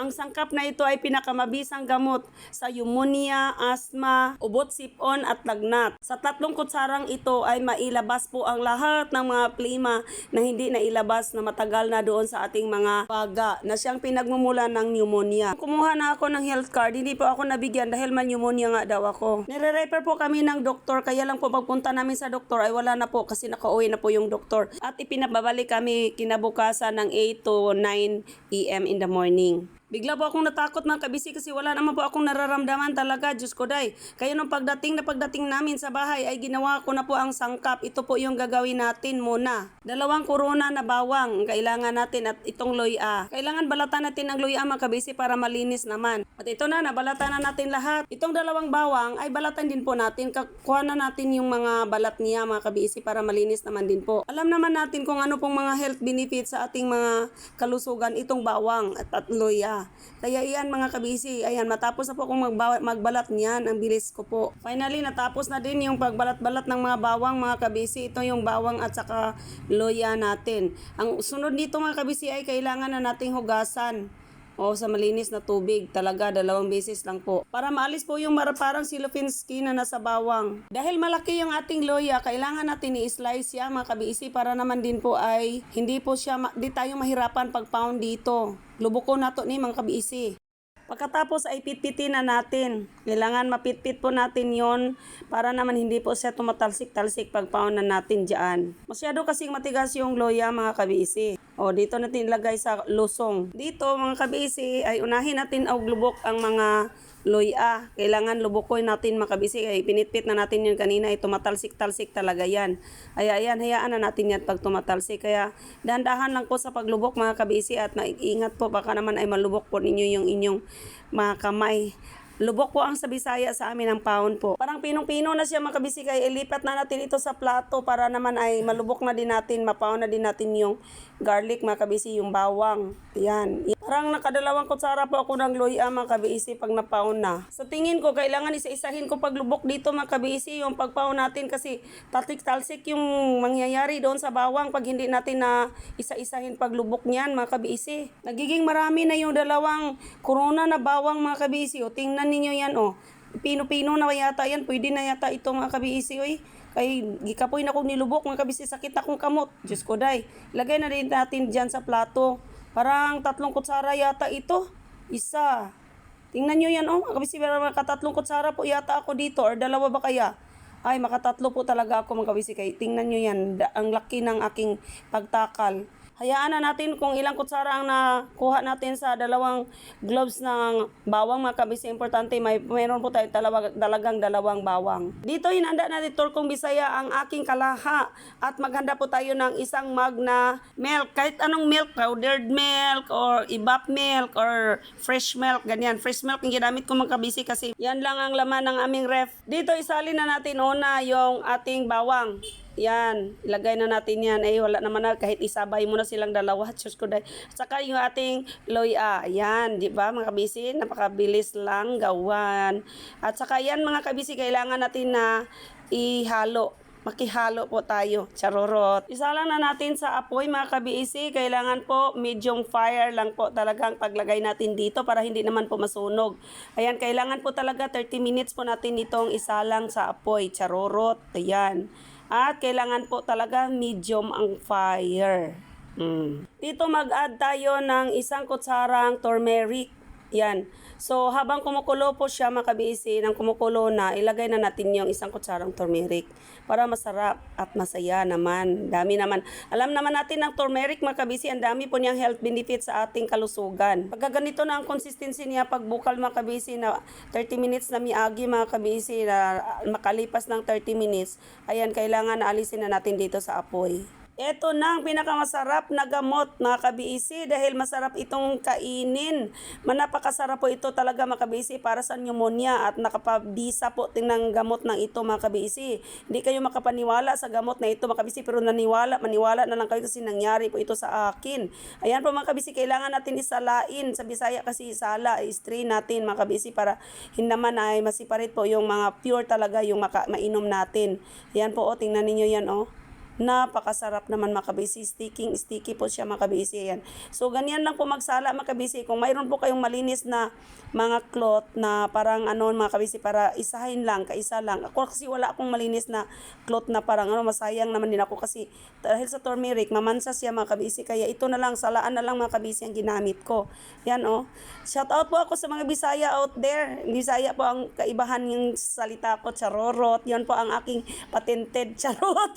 Ang sangkap na ito ay pinakamabisang gamot sa pneumonia, asthma, ubo, sipon at lagnat. Sa 3 kutsarang ito ay mailabas po ang lahat ng mga plema na hindi nailabas na matagal na doon sa ating mga baga na siyang pinagmumulan ng pneumonia. Kumuha na ako ng health card, hindi po ako nabigyan dahil may pneumonia nga daw ako. Nire-refer po kami ng doktor, kaya lang po pagpunta namin sa doktor ay wala na po kasi nakauwi na po yung doktor. At ipinababalik kami kinabukasan ng 8 to 9 a.m. in the morning. Bigla po akong natakot mga kabisi kasi wala naman po akong nararamdaman talaga. Diyos ko day. Kaya nung pagdating namin sa bahay ay ginawa ko na po ang sangkap. Ito po yung gagawin natin muna. 2 korona na bawang kailangan natin at itong loya. Kailangan balatan natin ang loya mga kabisi para malinis naman. At ito na, nabalatan na natin lahat. Itong 2 bawang ay balatan din po natin. Kuha na natin yung mga balat niya mga kabisi para malinis naman din po. Alam naman natin kung ano pong mga health benefits sa ating mga kalusugan itong bawang at loya. Kaya iyan mga kabisi, ayan matapos na po akong magbalat niyan, ang bilis ko po. Finally natapos na din yung pagbalat-balat ng mga bawang mga kabisi. Ito yung bawang at saka loya natin. Ang sunod dito mga kabisi ay kailangan na nating hugasan. O sa malinis na tubig, talaga 2 beses lang po. Para maalis po yung parang cellophane skin na nasa bawang. Dahil malaki yung ating loya, kailangan natin i-slice siya mga kabisi para naman din po ay hindi po siya, di tayo mahirapan pag-pound dito. Luboko na to ni mga kabisi. Pagkatapos ay pitpitin na natin. Kailangan mapitpit po natin yon para naman hindi po siya tumatalsik-talsik pag-pound na natin dyan. Masyado kasing matigas yung loya mga kabisi. O dito natin ilagay sa lusong. Dito mga kabisi ay unahin natin og lubok ang mga loya. Kailangan lubukoy natin mga kabisi. Ay pinitpit na natin yun kanina. Ay tumatalsik-talsik talaga yan. Ay ayan, hayaan na natin yan pag tumatalsik. Kaya dahan-dahan lang po sa paglubok mga kabisi at maingat po baka naman ay malubok po ninyo yung inyong mga kamay. Lubok po ang sa Bisaya sa amin ang pound po. Parang pinong-pino na siya mga kabisi kaya ilipat na natin ito sa plato para naman ay malubok na din natin, mapound na din natin yung garlic mga kabisi, yung bawang. Yan. Parang nakadalawang kutsara po ako ng loya mga kabisi pag na-pound na. Sa tingin ko kailangan isa-isahin ko paglubok dito mga kabisi yung pag-pound natin kasi tatik-talsik yung mangyayari doon sa bawang pag hindi natin na isa-isahin paglubok niyan mga kabisi. Nagiging marami na yung 2 corona na bawang mga kabisi. O tingnan ninyo yan o. Pino-pino na yata yan. Pwede na yata ito mga kabisi oy. Kay gikapoy na kong nilubok mga kabisi, sakit akong kamot. Diyos ko day. Lagay na din natin dyan sa plato. Parang 3 kutsara yata ito. Isa. Tingnan nyo yan mga kabisi. Maka 3 kutsara po yata ako dito or 2 ba kaya? Ay maka 3 po talaga ako mga kabisi. Kay tingnan nyo yan. Ang laki ng aking pagtakal. Hayaan na natin kung ilang kutsara ang nakuha natin sa 2 gloves ng bawang mga kabisi. Importante, mayroon po tayo talagang 2 bawang. Dito hinanda na dito kong Bisaya ang aking kalaha at maghanda po tayo ng 1 mug na milk. Kahit anong milk, powdered milk or ibap milk or fresh milk, ganyan. Fresh milk yung ginamit ko mga kabisi kasi yan lang ang laman ng aming ref. Dito isalin na natin una yung ating bawang. Yan, ilagay na natin yan. Ay, wala naman na, kahit isabay mo na silang 2. Diyos ko dahil. Saka yung ating loya. Yan, di ba mga kabisi? Napakabilis lang gawan. At saka yan mga kabisi, kailangan natin na ihalo. Makihalo po tayo. Charorot. Isa lang na natin sa apoy mga kabisi. Kailangan po medium fire lang po talagang paglagay natin dito para hindi naman po masunog. Ayan, kailangan po talaga 30 minutes po natin itong isalang sa apoy. Charorot. Ayan. At kailangan po talaga medium ang fire. Dito mag-add tayo ng 1 kutsarang turmeric. Yan. So, habang kumukulo po siya mga kabisi, nang kumukulo na, ilagay na natin yung 1 kutsarang turmeric para masarap at masaya naman. Dami naman. Alam naman natin ng turmeric mga kabisi, ang dami po niyang health benefits sa ating kalusugan. Pagka ganito na ang consistency niya, pagbukal mga kabisi na 30 minutes na miagi mga kabisi, na makalipas ng 30 minutes, ayan, kailangan na alisin na natin dito sa apoy. Ito na ang pinakamasarap na gamot mga kabisi dahil masarap itong kainin. Napakasarap po ito talaga mga kabisi para sa pneumonia at nakapabisa po tingnan gamot ng ito mga kabisi. Hindi kayo makapaniwala sa gamot na ito mga kabisi pero maniwala na lang kayo kasi nangyari po ito sa akin. Ayan po mga kabisi, kailangan natin isalain sa Bisaya kasi isala, i-strain natin mga kabisi para hindi naman ay masiparate po yung mga pure talaga yung mainom natin. Ayan po tingnan ninyo yan Napakasarap naman mga kabisi. Sticky po siya mga kabisi. Ayan. So ganyan lang po magsala mga kabisi. Kung mayroon po kayong malinis na mga cloth na parang mga kabisi, para isahin lang, kaisa lang. Ako kasi wala akong malinis na cloth na parang masayang naman din ako kasi dahil sa turmeric, mamansa siya mga kabisi. Kaya ito na lang, salaan na lang mga kabisi ang ginamit ko. Yan Shout out po ako sa mga Bisaya out there. Bisaya po ang kaibahan yung salita ko, charorot. Yan po ang aking patented charot.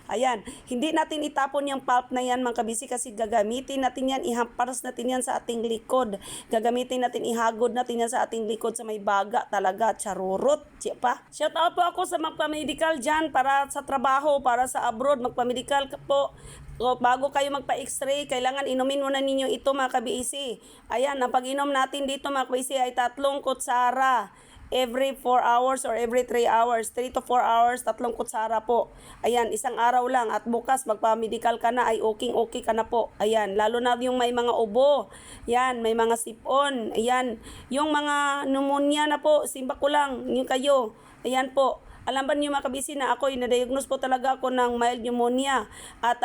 Ayan, hindi natin itapon yung pulp na yan mga kabisi kasi gagamitin natin yan, ihamparas natin yan sa ating likod. Gagamitin natin, ihagod natin yan sa ating likod sa may baga talaga, charurot. Pa. Shout out po ako sa magpa-medical dyan para sa trabaho, para sa abroad, magpa-medical po. O, bago kayo magpa-x-ray, kailangan inumin muna ninyo ito mga kabisi. Ayan, ang pag-inom natin dito mga kabisi ay 3 kutsara. Every 4 hours or every 3 hours, 3 to 4 hours, 3 kutsara po. Ayan, isang araw lang at bukas magpa-medical ka na ay okay ka na po. Ayan, lalo na yung may mga ubo. Yan, may mga sipon. Ayan, yung mga pneumonia na po, simba ko lang, yung kayo. Ayan po. Alam ba niyo mga kabisi na ako, na-diagnose po talaga ako ng mild pneumonia. At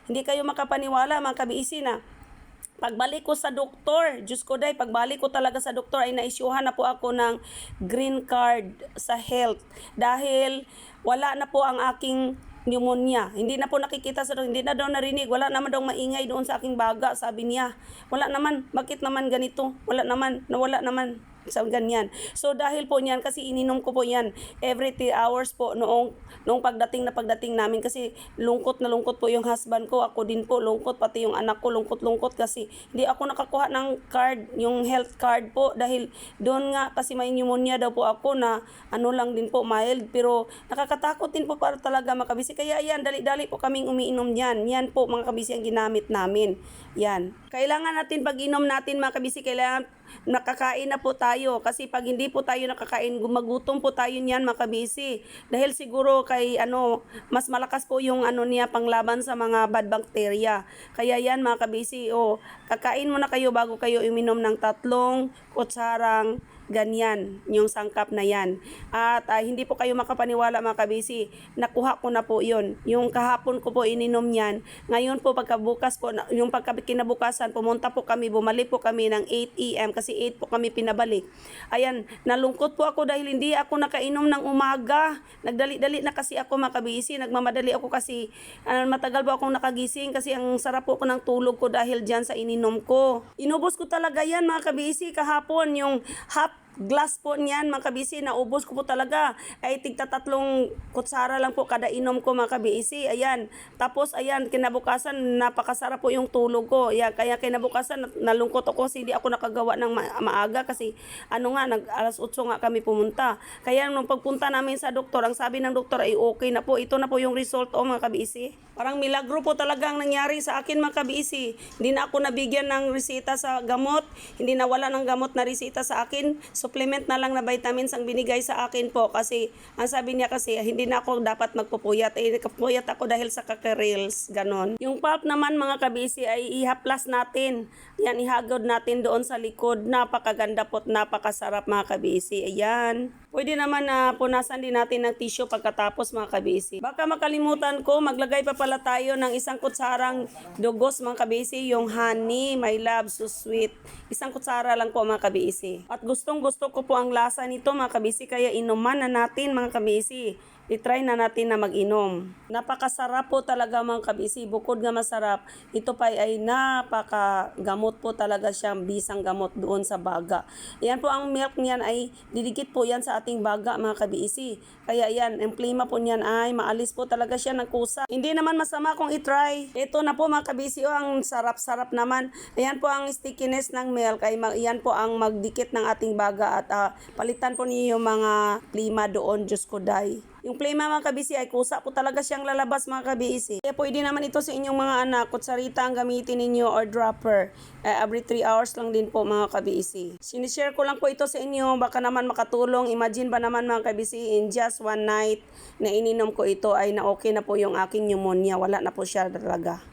hindi kayo makapaniwala mga kabisi na pagbalik ko sa doktor, Diyos ko day, pagbalik ko talaga sa doktor ay na-issuehan na po ako ng green card sa health dahil wala na po ang aking pneumonia. Hindi na po nakikita sa doktor, hindi na daw narinig, wala naman daw maingay doon sa aking baga, sabi niya. Wala naman, bakit naman ganito? Wala naman, nawala naman. So ganyan. So dahil po niyan kasi ininom ko po yan every 3 hours po noong pagdating namin kasi lungkot na lungkot po yung husband ko, ako din po lungkot, pati yung anak ko lungkot kasi hindi ako nakakuha ng card, yung health card po dahil doon nga kasi may pneumonia daw po ako na lang din po mild, pero nakakatakot din po para talaga makabisi. Kaya yan, dali-dali po kaming umiinom yan po mga kabisi ang ginamit namin. Yan. Kailangan natin pag inom natin mga kabisi, kailangan nakakain na po tayo kasi pag hindi po tayo nakakain, gumagutom po tayo niyan mga kabisi. Dahil siguro kay mas malakas po yung niya panglaban sa mga bad bacteria. Kaya yan mga kabisi, kakain muna kayo bago kayo uminom ng 3 kutsarang ganyan, yung sangkap na yan. At hindi po kayo makapaniwala mga kabisi, nakuha ko na po yun. Yung kahapon ko po ininom yan. Ngayon po pagkabukas po, yung pagkinabukasan, bumalik po kami ng 8 AM kasi 8 po kami pinabalik. Ayan, nalungkot po ako dahil hindi ako nakainom ng umaga. Nagdali-dali na kasi ako mga kabisi, nagmamadali ako kasi matagal po akong nakagising kasi ang sarap po ko ng tulog ko dahil dyan sa ininom ko. Inubos ko talaga yan mga kabisi kahapon, yung half glass po niyan mga kabisi, naubos ko po talaga. Ay tigta 3 kutsara lang po kada inom ko mga kabisi. Ayan. Tapos ayan, kinabukasan napakasarap po yung tulog ko. Ayan, kaya kinabukasan nalungkot ako kasi hindi ako nakagawa ng maaga kasi alas 8 nga kami pumunta. Kaya nung pagpunta namin sa doktor, ang sabi ng doktor ay okay na po. Ito na po yung result mga kabisi. Parang milagro po talaga ang nangyari sa akin mga kabisi. Hindi na ako nabigyan ng resita sa gamot. Hindi nawala ng gamot na resita sa akin. Supplement na lang na vitamins ang binigay sa akin po kasi ang sabi niya kasi hindi na ako dapat magpupuyat. Kapuyat ako dahil sa kakareels, ganon. Yung pulp naman mga kabisi ay ihaplas natin. Yan, ihagod natin doon sa likod. Napakaganda po, napakasarap mga kabisi. Ayan. Pwede naman na punasan din natin ng tissue pagkatapos mga kabisi. Baka makalimutan ko, maglagay pa pala tayo ng 1 kutsarang dugos mga kabisi. Yung honey, my love, so sweet. 1 kutsara lang po mga kabisi. At gustong gusto ko po ang lasa nito mga kabisi, kaya inuman na natin mga kabisi. I-try na natin na mag-inom. Napakasarap po talaga mga kabisi. Bukod nga masarap, ito pa ay napakagamot po talaga siyang bisang gamot doon sa baga. Yan po ang milk niyan ay didikit po yan sa ating baga mga kabisi. Kaya yan, ang plima po niyan ay maalis po talaga siya ng kusa. Hindi naman masama kung i-try. Ito na po mga kabisi, ang sarap-sarap naman. Ayan po ang stickiness ng milk. Yan po ang magdikit ng ating baga at palitan po niyo yung mga plima doon, Diyos ko day. Yung plema mga kabisi ay kusa po talaga siyang lalabas mga kabisi. Kaya pwede naman ito sa inyong mga anak, kutsarita ang gamitin ninyo or dropper. Every 3 hours lang din po mga kabisi. Sinishare ko lang po ito sa inyo, baka naman makatulong. Imagine ba naman mga kabisi, in just one night na ininom ko ito ay na okay na po yung aking pneumonia. Wala na po siya talaga.